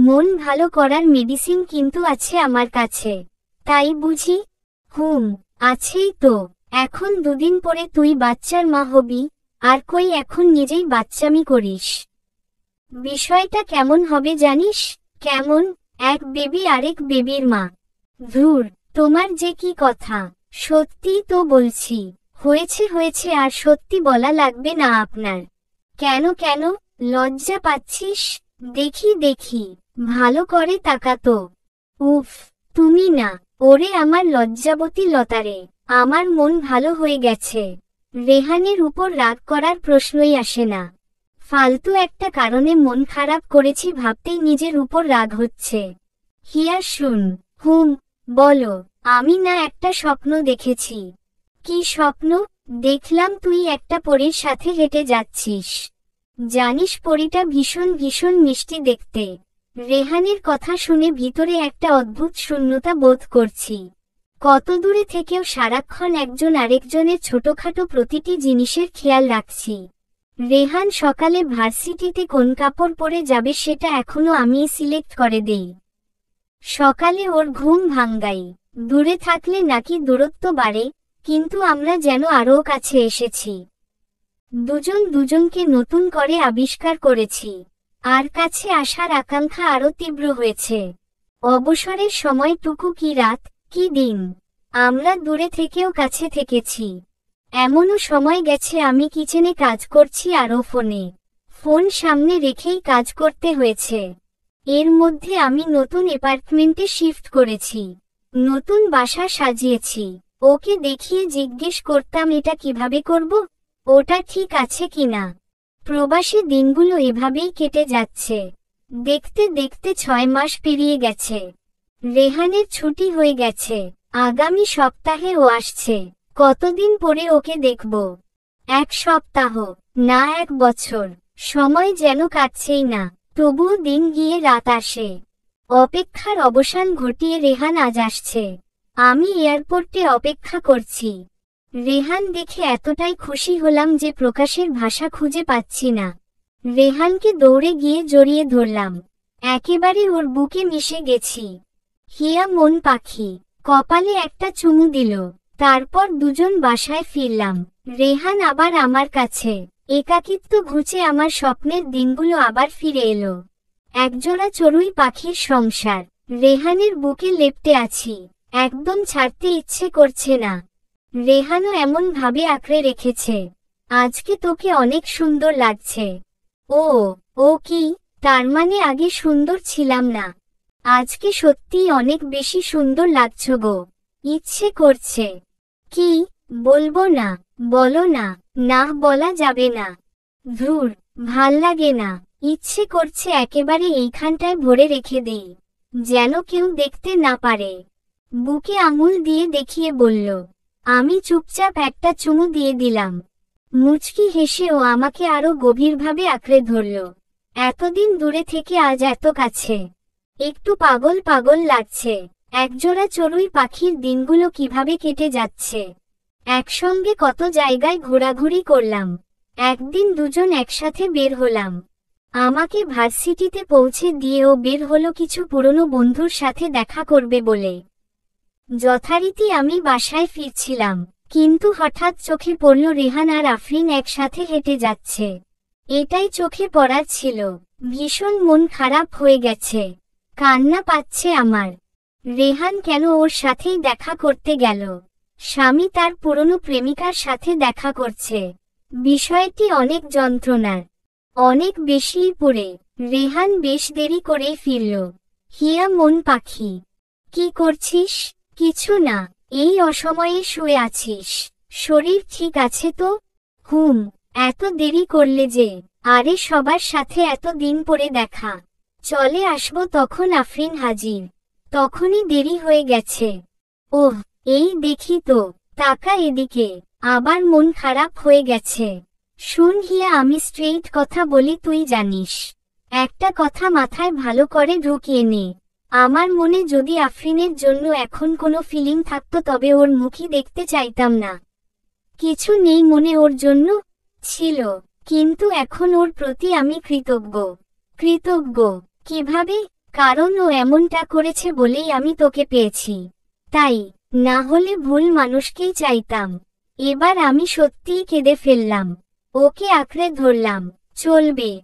মন ভালো করার মেডিসিন কিন্তু আছে আমার কাছে। তাই বুঝি? আছেই তো। এখন দুদিন পরে তুই বাচ্চার মা হবি, আর কই এখন নিজেই বাচ্চামি করিস। বিষয়টা কেমন হবে জানিস? কেমন? এক বেবি আরেক বেবির মা। ধুর, তোমার যে কি কথা! সত্যিই তো বলছি। হয়েছে হয়েছে, আর সত্যি বলা লাগবে না আপনার। কেন কেন, লজ্জা পাচ্ছিস? দেখি দেখি, ভালো করে তাকাতো। উফ, তুমি না! ওরে আমার লজ্জাবতী লতারে, আমার মন ভালো হয়ে গেছে। রেহানের উপর রাগ করার প্রশ্নই আসে না। ফালতু একটা কারণে মন খারাপ করেছি ভাবতেই নিজের উপর রাগ হচ্ছে। হিয়া শুন। বলো। আমি না একটা স্বপ্ন দেখেছি। কি স্বপ্ন? দেখলাম তুই একটা পরীর সাথে হেঁটে যাচ্ছিস। জানিস পরীটা ভীষণ ভীষণ মিষ্টি দেখতে। রেহানের কথা শুনে ভিতরে একটা অদ্ভুত শূন্যতা বোধ করছি। কত দূরে থেকেও সারাক্ষণ একজন আরেকজনের ছোটখাটো প্রতিটি জিনিসের খেয়াল রাখছি। রেহান সকালে ভার্সিটিতে কোন কাপড় পরে যাবে সেটা এখনো আমিই সিলেক্ট করে দেই। সকালে ওর ঘুম ভাঙ্গাই। দূরে থাকলে নাকি দূরত্ব বাড়ে, কিন্তু আমরা যেন আরও কাছে এসেছি। দুজন দুজনকে নতুন করে আবিষ্কার করেছি, আর কাছে আসার আকাঙ্ক্ষা আরও তীব্র হয়েছে। অবসরের সময়টুকু কি রাত, কি দিন, আমরা দূরে থেকেও কাছে থেকেছি। এমনও সময় গেছে আমি কিচেনে কাজ করছি আর ও ফোন সামনে রেখেই কাজ করতে হয়েছে। এর মধ্যে আমি নতুন অ্যাপার্টমেন্টে শিফট করেছি, নতুন বাসা সাজিয়েছি। ওকে দেখিয়ে জিজ্ঞেস করতাম এটা কিভাবে করব, ওটা ঠিক আছে কিনা। প্রবাসী দিনগুলো এভাবেই কেটে যাচ্ছে। দেখতে দেখতে 6 মাস পেরিয়ে গেছে। রেহানের ছুটি হয়ে গেছে। আগামী সপ্তাহে ও আসছে। কতদিন পরে ওকে দেখব? 1 সপ্তাহ, না 1 বছর। সময় যেন কাটছেই না। তবুও দিন গিয়ে রাত আসে। অপেক্ষার অবসান ঘটিয়ে রেহান আজ আসছে। আমি এয়ারপোর্টে অপেক্ষা করছি। রেহান দেখে এতটাই খুশি হলাম যে প্রকাশের ভাষা খুঁজে পাচ্ছি না। রেহানকে দৌড়ে গিয়ে জড়িয়ে ধরলাম। একেবারে ওর বুকে মিশে গেছি। হিয়া মন পাখি। কপালে একটা চুমু দিল। তারপর দুজন বাসায় ফিরলাম। রেহান আবার আমার কাছে। একাকিত্ব ঘুচে আমার স্বপ্নের দিনগুলো আবার ফিরে এলো। একজোড়া চড়ুই পাখির সংসার। রেহানের বুকে লেপ্টে আছি। একদম ছাড়তে ইচ্ছে করছে না। রেহানও এমন ভাবে আঁকড়ে রেখেছে। আজকে তোকে অনেক সুন্দর লাগছে। ও কি? তার মানে আগে সুন্দর ছিলাম না? আজকে সত্যিই অনেক বেশি সুন্দর লাগছো গো। ইচ্ছে করছে। কি? বলবো না? বলো না। না বলা যাবে না। ধুর, ভাল লাগে না। ইচ্ছে করছে একেবারে এইখানটায় ভরে রেখে দেই, যেন কেউ দেখতে না পারে। বুকে আঙুল দিয়ে দেখিয়ে বলল। আমি চুপচাপ একটা চুমু দিয়ে দিলাম। মুচকি হেসে ও আমাকে আরো গভীরভাবে আঁকড়ে ধরল। এতদিন দূরে থেকে আজ এত কাছে। একটু পাগল পাগল লাগছে। একজোড়া চড়ুই পাখির দিনগুলো কিভাবে কেটে যাচ্ছে। একসঙ্গে কত জায়গায় ঘোরাঘুরি করলাম। একদিন দুজন একসাথে বের হলাম। আমাকে ভার্সিটিতে পৌঁছে দিয়ে ও বের হলো কিছু পুরনো বন্ধুর সাথে দেখা করবে বলে। যথারীতি আমি বাসায় ফিরছিলাম, কিন্তু হঠাৎ চোখে পড়ল রেহান আর আফরিন একসাথে হেঁটে যাচ্ছে। এটাই চোখে পড়ার ছিল। ভীষণ মন খারাপ হয়ে গেছে। কান্না পাচ্ছে আমার। রেহান কেন ওর সাথেই দেখা করতে গেল? স্বামী তার পুরনো প্রেমিকার সাথে দেখা করছে। বিষয়টি অনেক যন্ত্রণার, অনেক বেশিই পুরে। রেহান বেশ দেরি করেই ফিরল। হিয়া মন পাখি। কি করছিস? কিছু না। এই অসময়ে শুয়ে আছিস? শরীর ঠিক আছে তো? এত দেরি করলে যে। আরে সবার সাথে এত দিন পরে দেখা। চলে আসবো তখন আফরিন হাজির। তখনই দেরি হয়ে গেছে। ওহ, এই দেখি তো। তাকা এদিকে। আবার মন খারাপ হয়ে গেছে। শুন হিয়া, আমি স্ট্রেইট কথা বলি, তুই জানিস। একটা কথা মাথায় ভালো করে ঢুকিয়ে নে। আমার মনে যদি আফরিনের জন্য এখন কোনো ফিলিং থাকতো তবে ওর মুখই দেখতে চাইতাম না। কিছু নেই মনে ওর জন্য? ছিল, কিন্তু এখন ওর প্রতি আমি কৃতজ্ঞ। কৃতজ্ঞ কিভাবে? কারণ ও এমনটা করেছে বলেই আমি তোকে পেয়েছি। তাই না হলে ভুল মানুষকেই চাইতাম। এবার আমি সত্যিই কেঁদে ফেললাম। ওকে আঁকড়ে ধরলাম। চলবে।